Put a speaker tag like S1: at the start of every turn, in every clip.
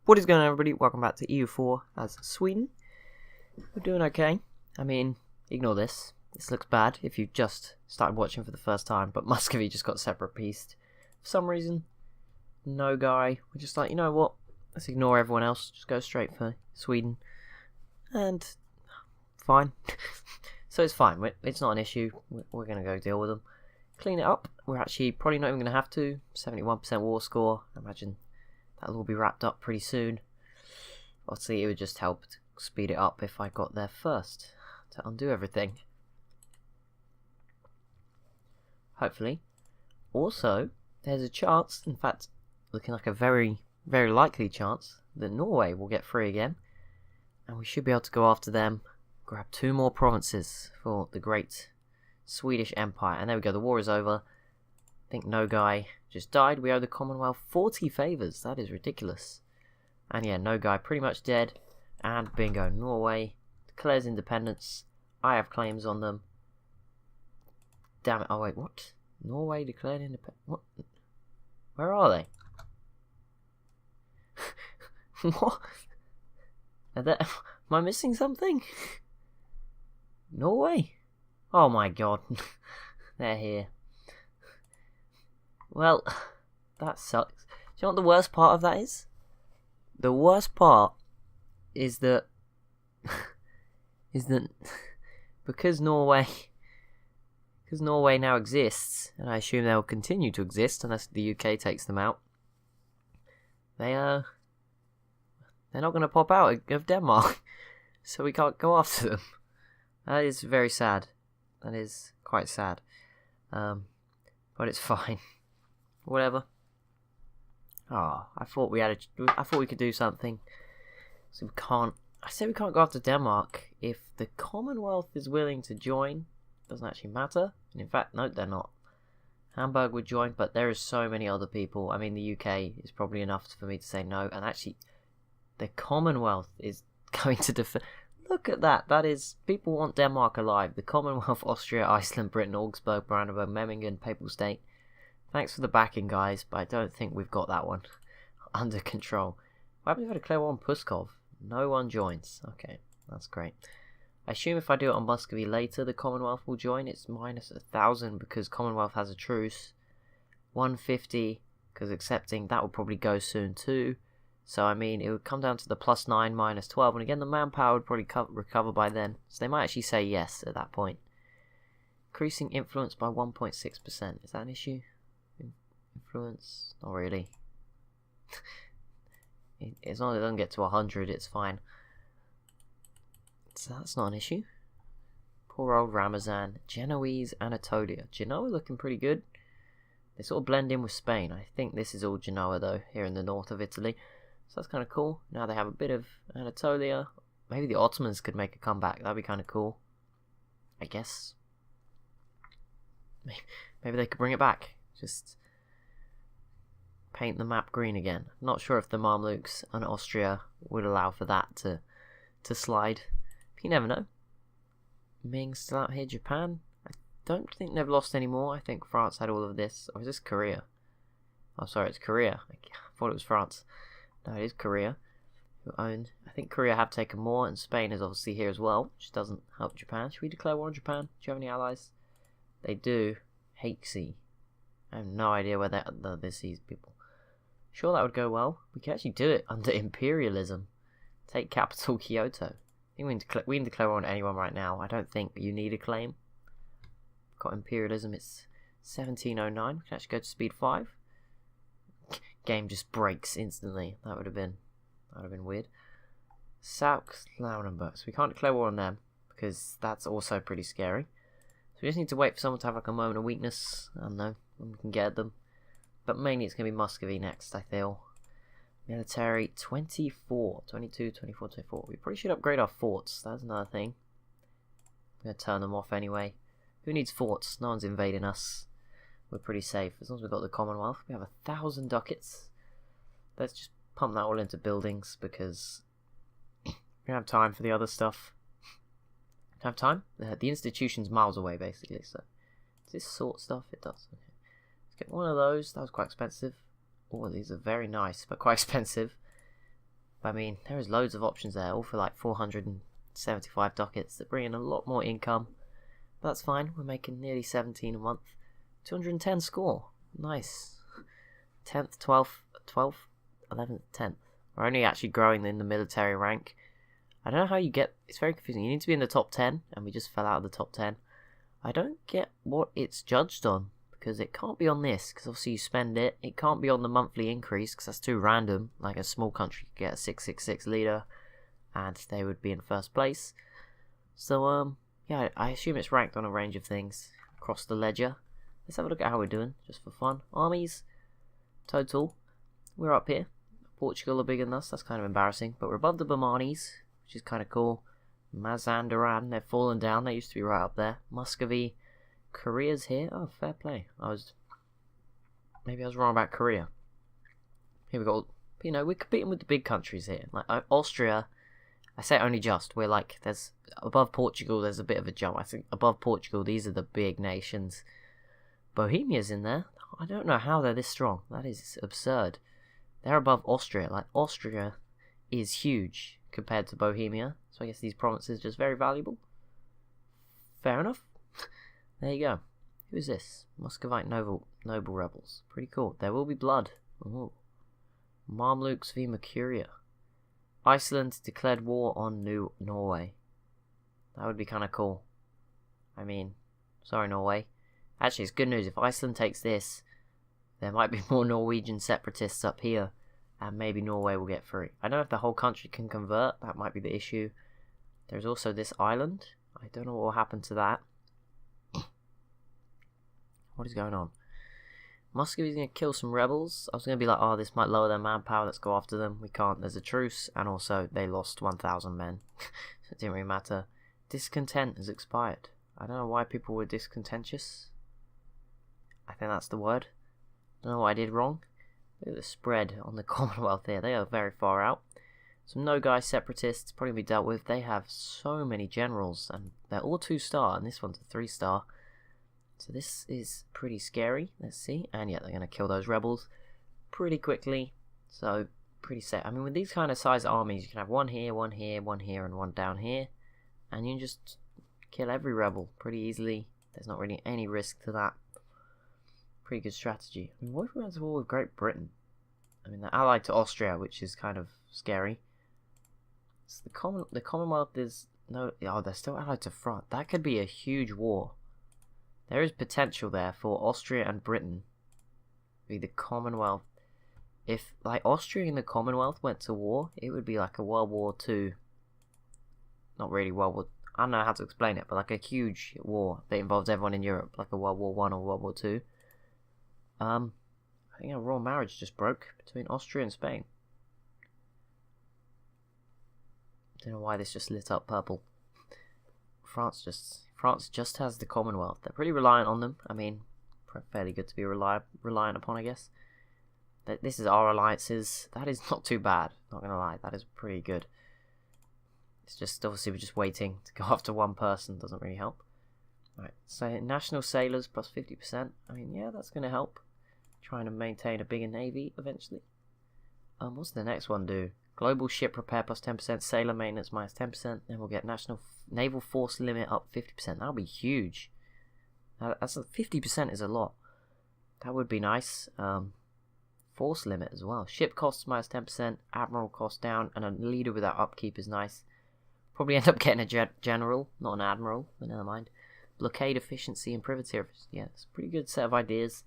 S1: What is going on, everybody? Welcome back to EU4 as Sweden. We're doing okay. I mean, ignore this. This looks bad if you just started watching for the first time, but Muscovy just got separate pieced. For some reason, no guy. We're just like, you know what? Let's ignore everyone else. Just go straight for Sweden. And fine. So it's fine. It's not an issue. We're going to go deal with them. Clean it up. We're actually probably not even going to have to. 71% war score. I imagine that'll all be wrapped up pretty soon. Obviously, it would just help to speed it up if I got there first to undo everything. Hopefully. Also, there's a chance, in fact, looking like a very, very likely chance, that Norway will get free again. And we should be able to go after them, grab 2 more provinces for the great Swedish Empire. And there we go, the war is over. I think no guy just died. We owe the Commonwealth 40 favours. That is ridiculous. And yeah, no guy pretty much dead. And bingo, Norway declares independence. I have claims on them. Damn it. Oh wait, what? Norway declared independence? What? Where are they? What? Am I missing something? Norway? Oh my god. They're here. Well, that sucks. Do you know what the worst part of that is? The worst part is that because Norway now exists, and I assume they'll continue to exist unless the UK takes them out. They're not going to pop out of Denmark, so we can't go after them. That is very sad. That is quite sad. But it's fine. Whatever. I thought we could do something. So we can't. I say we can't go after Denmark if the Commonwealth is willing to join. Doesn't actually matter. And in fact, no, they're not. Hamburg would join, but there is so many other people. I mean, the UK is probably enough for me to say no. And actually, the Commonwealth is going to defend. Look at that. That is, people want Denmark alive. The Commonwealth, Austria, Iceland, Britain, Augsburg, Brandenburg, Memmingen, Papal State. Thanks for the backing, guys, but I don't think we've got that one under control. Why haven't we had a declare war on Puskov? No one joins. Okay, that's great. I assume if I do it on Muscovy later, the Commonwealth will join. It's minus 1,000 because Commonwealth has a truce. 150 because accepting, that will probably go soon too. So, I mean, it would come down to the +9, -12. And again, the manpower would probably recover by then. So they might actually say yes at that point. Increasing influence by 1.6%. Is that an issue? Influence? Not really. As long as it doesn't get to 100, it's fine. So that's not an issue. Poor old Ramazan. Genoese, Anatolia. Genoa looking pretty good. They sort of blend in with Spain. I think this is all Genoa, though, here in the north of Italy. So that's kind of cool. Now they have a bit of Anatolia. Maybe the Ottomans could make a comeback. That'd be kind of cool. I guess. Maybe they could bring it back. Just paint the map green again. Not sure if the Mamluks and Austria would allow for that to slide. But you never know. Ming's still out here. Japan. I don't think they've lost anymore. I think France had all of this. Or is this Korea? Oh, sorry, it's Korea. I thought it was France. No, it is Korea, who owned. I think Korea have taken more, and Spain is obviously here as well, which doesn't help Japan. Should we declare war on Japan? Do you have any allies? They do. Hakesea. I have no idea where there's these people. Sure, that would go well. We can actually do it under imperialism. Take capital Kyoto. I think we can declare war on anyone right now. I don't think you need a claim. Got imperialism. It's 1709. We can actually go to speed 5. Game just breaks instantly. That would have been weird. South Lauenburg. So we can't declare war on them because that's also pretty scary. So we just need to wait for someone to have like a moment of weakness. I don't know when we can get them. But mainly it's going to be Muscovy next, I feel. Military 24, 22, 24, 24. We probably should upgrade our forts. That's another thing. I'm going to turn them off anyway. Who needs forts? No one's invading us. We're pretty safe. As long as we've got the Commonwealth. We have 1,000 ducats. Let's just pump that all into buildings because we don't have time for the other stuff. Don't have time? The institution's miles away, basically. So, does this sort stuff? It does. Okay. Let's get one of those. That was quite expensive. Oh, these are very nice, but quite expensive. I mean, there is loads of options there, all for like 475 ducats that bring in a lot more income. But that's fine, we're making nearly 17 a month. 210 score, nice. 10th, 12th, 11th, 10th. We're only actually growing in the military rank. I don't know how you get, it's very confusing. You need to be in the top 10, and we just fell out of the top 10. I don't get what it's judged on, because it can't be on this, because obviously you spend it. It can't be on the monthly increase, because that's too random. Like a small country could get a 666 leader, and they would be in first place. So, yeah, I assume it's ranked on a range of things across the ledger. Let's have a look at how we're doing, just for fun. Armies, total, we're up here. Portugal are bigger than us, that's kind of embarrassing, but we're above the Bomanis, which is kind of cool. Mazandaran, they've fallen down, they used to be right up there. Muscovy, Korea's here, oh, fair play. Maybe I was wrong about Korea. Here we go, you know, we're competing with the big countries here. Like, Austria, I say only just, we're like, there's, above Portugal, there's a bit of a jump. I think above Portugal, these are the big nations. Bohemia's in there. I don't know how they're this strong. That is absurd. They're above Austria. Like, Austria is huge compared to Bohemia. So I guess these provinces are just very valuable. Fair enough. There you go. Who is this? Muscovite noble rebels. Pretty cool. There will be blood. Ooh. Mamluks v Mercuria. Iceland declared war on Norway. That would be kind of cool. I mean, sorry Norway. Actually, it's good news. If Iceland takes this, there might be more Norwegian separatists up here, and maybe Norway will get free. I don't know if the whole country can convert. That might be the issue. There's also this island. I don't know what will happen to that. What is going on? Muscovy's going to kill some rebels. I was going to be like, oh, this might lower their manpower. Let's go after them. We can't. There's a truce. And also, they lost 1,000 men. So it didn't really matter. Discontent has expired. I don't know why people were discontentious. I think that's the word. I don't know what I did wrong. Look at the spread on the Commonwealth here. They are very far out. Some Nogai separatists probably be dealt with. They have so many generals, and they're all 2-star, and this one's a 3-star. So this is pretty scary. Let's see. And yeah, they're going to kill those rebels pretty quickly. So, pretty safe. I mean, with these kind of size armies, you can have one here, one here, one here, and one down here. And you can just kill every rebel pretty easily. There's not really any risk to that. Pretty good strategy. I mean, what if we went to war with Great Britain? I mean, they're allied to Austria, which is kind of scary. So the Commonwealth is... no, oh, they're still allied to France. That could be a huge war. There is potential there for Austria and Britain. Be the Commonwealth. If, like, Austria and the Commonwealth went to war, it would be like a World War II. Not really World War... I don't know how to explain it, but like a huge war that involves everyone in Europe. Like a World War I or World War II. I think a royal marriage just broke between Austria and Spain. Don't know why this just lit up purple. France just has the Commonwealth. They're pretty reliant on them. I mean, fairly good to be reliant upon, I guess. This is our alliances. That is not too bad. Not gonna lie, that is pretty good. It's just obviously we're just waiting to go after one person. Doesn't really help. Right. So national sailors plus 50%. I mean, yeah, that's gonna help. Trying to maintain a bigger navy eventually. What's the next one do? Global ship repair plus 10%, sailor maintenance minus 10%. Then we'll get naval force limit up 50%. That'll be huge. That's 50% is a lot. That would be nice. Force limit as well. Ship costs minus 10%, admiral cost down, and a leader without upkeep is nice. Probably end up getting a general, not an admiral, but never mind. Blockade efficiency and privateer. Yeah, it's a pretty good set of ideas.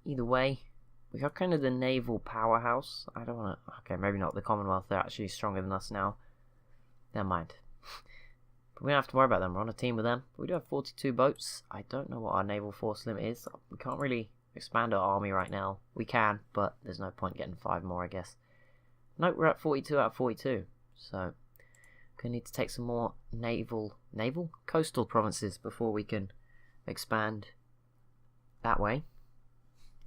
S1: Either way, we got kind of the naval powerhouse. I don't want to... okay, maybe not. The Commonwealth, they're actually stronger than us now. Never mind. But we don't have to worry about them. We're on a team with them. We do have 42 boats. I don't know what our naval force limit is. We can't really expand our army right now. We can, but there's no point getting 5 more, I guess. Nope, we're at 42 out of 42. So, gonna need to take some more coastal provinces before we can expand that way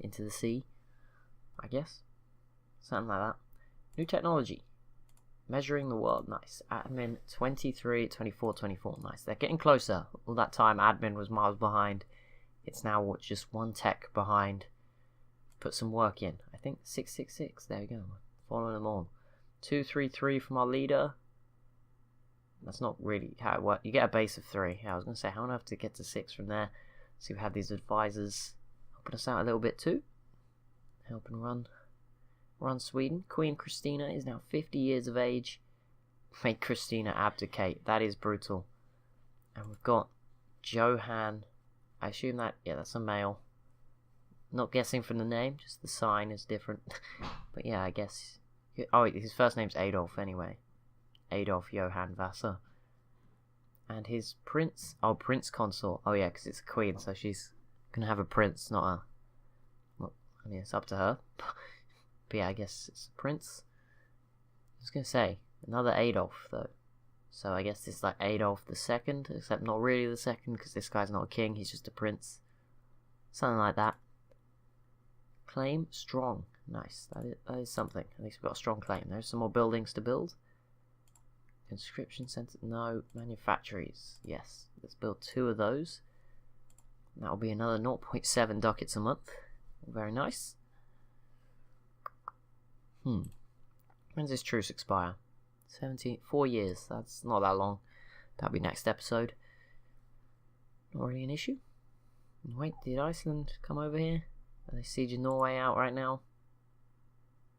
S1: into the sea, I guess. Something like that. New technology. Measuring the world. Nice. Admin 23, 24, 24. Nice. They're getting closer. All that time admin was miles behind. It's now just one tech behind. Put some work in. I think 666. There we go. Following them on. 2-3-3 from our leader. That's not really how it works. You get a base of 3. Yeah, I was going to say, how on earth to get to 6 from there? So we have these advisors helping us out a little bit too. Help and run Sweden. Queen Christina is now 50 years of age. Make Christina abdicate. That is brutal. And we've got Johan. I assume that, yeah, that's a male. Not guessing from the name, just the sign is different. But yeah, I guess. Oh, his first name's Adolf anyway. Adolf Johann Wasser. And his prince, prince consort. Oh yeah, because it's a queen, so she's gonna have a prince, not a. Well, I mean, it's up to her. But yeah, I guess it's a prince. I was gonna say another Adolf though, so I guess it's like Adolf the Second, except not really the second because this guy's not a king; he's just a prince. Something like that. Claim strong. Nice. That is something. At least we've got a strong claim. There's some more buildings to build. Conscription center. No. Manufactories. Yes. Let's build 2 of those. That'll be another 0.7 ducats a month. Very nice. When's this truce expire? 4 years. That's not that long. That'll be next episode. Not really an issue. Wait, did Iceland come over here? Are they sieging Norway out right now?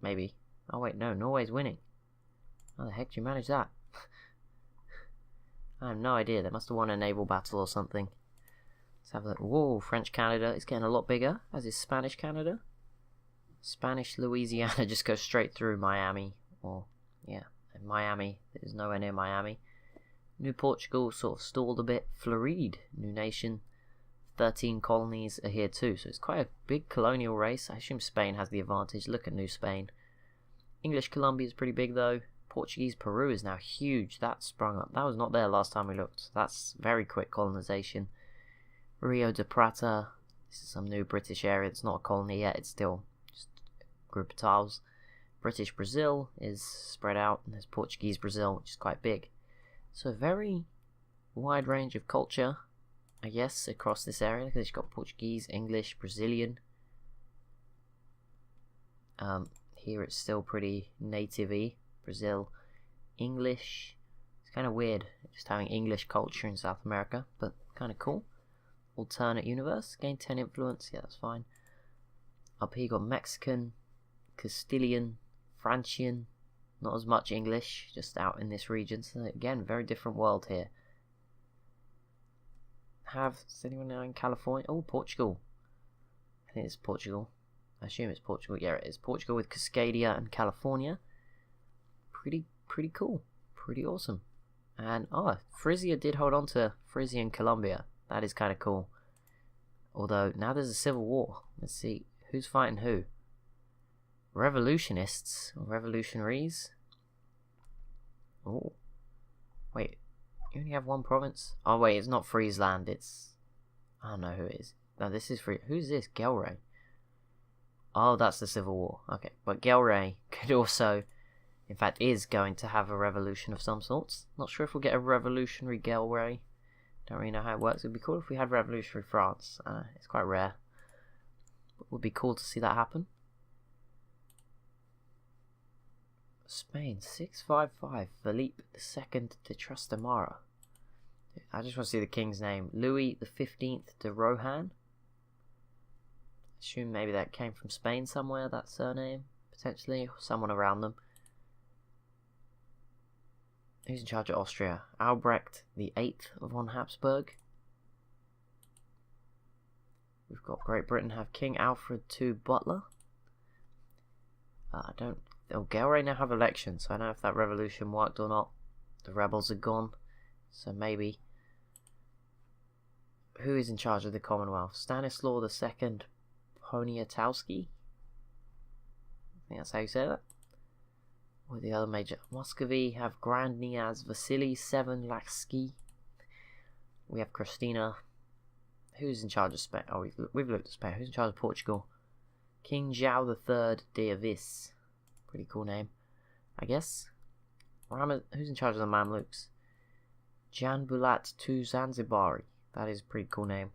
S1: Maybe. Oh wait, no, Norway's winning. How the heck do you manage that? I have no idea. They must have won a naval battle or something. Let's have a look. Whoa, French Canada is getting a lot bigger, as is Spanish Canada. Spanish Louisiana just goes straight through Miami. Or, yeah, and Miami is nowhere near Miami. New Portugal sort of stalled a bit. Floride, new nation. 13 colonies are here too, so it's quite a big colonial race. I assume Spain has the advantage. Look at New Spain. English Colombia is pretty big though. Portuguese Peru is now huge. That sprung up. That was not there last time we looked. That's very quick colonization. Rio de Prata. This is some new British area. It's not a colony yet. It's still just a group of tiles. British Brazil is spread out. And there's Portuguese Brazil, which is quite big. So a very wide range of culture, I guess, across this area. Because you've got Portuguese, English, Brazilian. Here it's still pretty native-y. Brazil, English. It's kind of weird just having English culture in South America, but kind of cool. Alternate universe. Gain 10 influence. Yeah, that's fine. Up here you got Mexican, Castilian, Francian. Not as much English, just out in this region. So again, very different world here. Is anyone now in California? Oh, Portugal. I think it's Portugal. I assume it's Portugal. Yeah, it is. Portugal with Cascadia and California. Pretty cool. Pretty awesome. And, Frisia did hold on to Frisia and Colombia. That is kind of cool. Although, now there's a civil war. Let's see. Who's fighting who? Revolutionists? Or revolutionaries? Oh. Wait. You only have one province? Oh, wait. It's not Friesland. It's... I don't know who it is. No, this is Free... Who's this? Gelre. Oh, that's the civil war. Okay. But Gelre could also... In fact, is going to have a revolution of some sorts. Not sure if we'll get a revolutionary Gelre. Don't really know how it works. It would be cool if we had revolutionary France. It's quite rare. But it would be cool to see that happen. Spain, 655. Philippe II de Trastamara. I just want to see the king's name. Louis XV de Rohan. Assume maybe that came from Spain somewhere, that surname. Potentially, or someone around them. Who's in charge of Austria? Albrecht the 8th of von Habsburg. We've got Great Britain have King Alfred II Butler. Gelre now have elections, so I don't know if that revolution worked or not. The rebels are gone, so maybe. Who is in charge of the Commonwealth? Stanislaw II Poniatowski? I think that's how you say that. Or the other major. Muscovy have Grand Niaz Vasily Seven-Laksky. We have Christina. Who's in charge of Spain? Oh, we've looked at Spain. Who's in charge of Portugal? King João III de Avis. Pretty cool name, I guess. Who's in charge of the Mamluks? Jan Bulat II Zanzibari. That is a pretty cool name.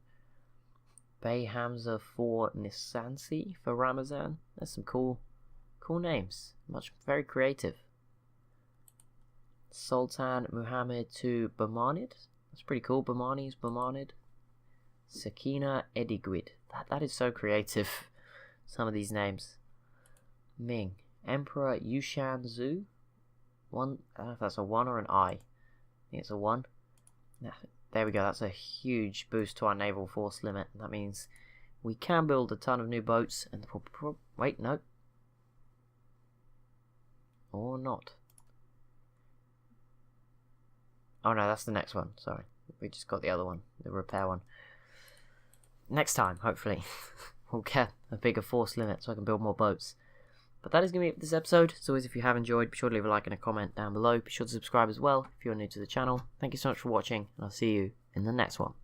S1: Bey Hamza IV Nisansi for Ramazan. That's some cool names. Very creative. Sultan Muhammad to Bamanid. That's pretty cool. Bamanid. Sakina Edigwid. That is so creative. Some of these names. Ming. Emperor Yushan Zhu. One. I don't know if that's a 1 or an I. I think it's a 1. There we go. That's a huge boost to our naval force limit. That means we can build a ton of new boats. And wait, no. Or not. Oh no, that's the next one. Sorry. We just got the other one. The repair one. Next time, hopefully, we'll get a bigger force limit so I can build more boats. But that is going to be it for this episode. As always, if you have enjoyed, be sure to leave a like and a comment down below. Be sure to subscribe as well if you're new to the channel. Thank you so much for watching, and I'll see you in the next one.